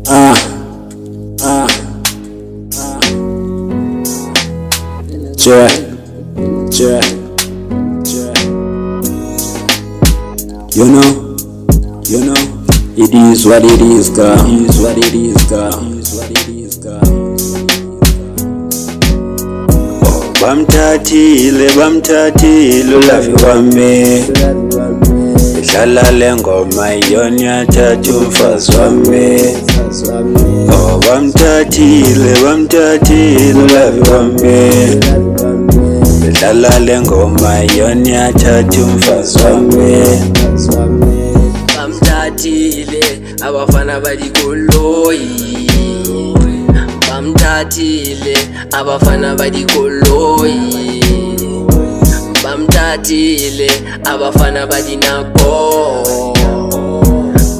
Ah, ah, check, check, check. You know, it is what it is, girl. It is what it is, girl. It is what it is, girl. Bamthathile ulavi wami, idlala le ngoma iyona yathatha umfazi wami. Oh, bamthathile ulavi wami, idlala le ngoma iyona yathatha umfazi wami. Bamthathile abafana badikoloyi, bamthathile abafana badikoloyi, bamthathile abafana badinako,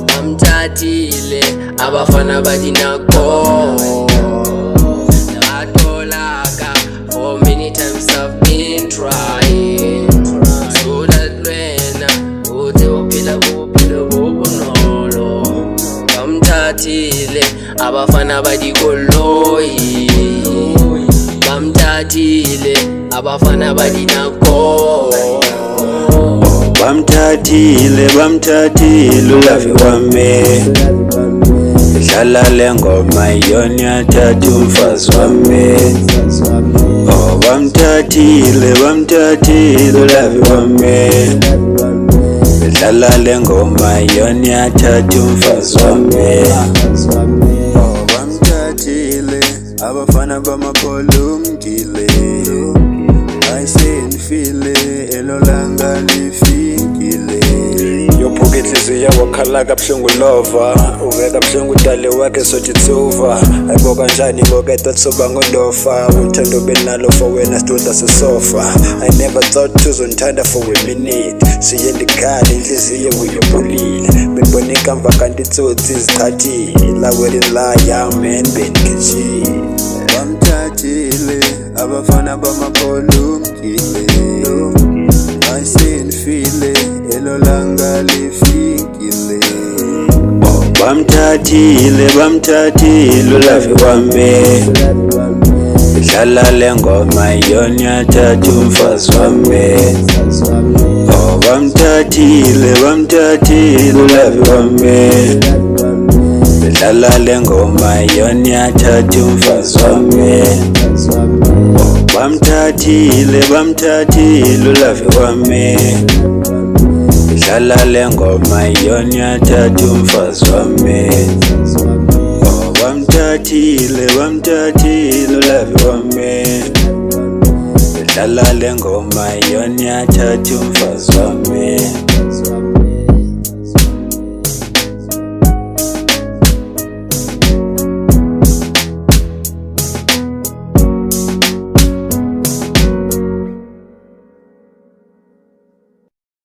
bamthathile abafana badinako. Ngatolaka for many times I've been trying, so that wena uthi uphila bubunolo. Bamthathile abafana badikoloyi, bamthathile abafana badinako. Bamthathile ulavi wami, idlala le ngoma iyona yathatha umfazi wami. Oh, bamthathile ulavi wami, idlala le ngoma iyona yathatha umfazi wami. Oh, bamthathile abafana bamaphulumkile, ayisendifile elolanga lifikile. Yophuka inhliziyo wakhala kabuhlungu lova, uveka buhlungu udale wakhe sothi it's over. Ayibo kanjani ngoke thought soba ngondofa, uthando benalo for wena stood asesofa. I never thought uzondithanda for a minute, siyendikhala inhliziyo uyopholile. Benibona ikamva kanti itsotsi zichathile, wena la young man bengikhithile. Bamthathile abafana bamaphulumkile, ayisendifile elolanga lifikile. Oh, bamthathile ulavi wami, idlala le ngoma iyona yathatha umfazi wami. Oh, bamthathile ulavi wami, idlala le ngoma iyona yathatha umfazi wami. Oh, bamthathile ulavi wami, idlala le ngoma iyona yathatha umfazi wami. Oh, bamthathile ulavi wami, idlala le ngoma iyona yathatha umfazi wami.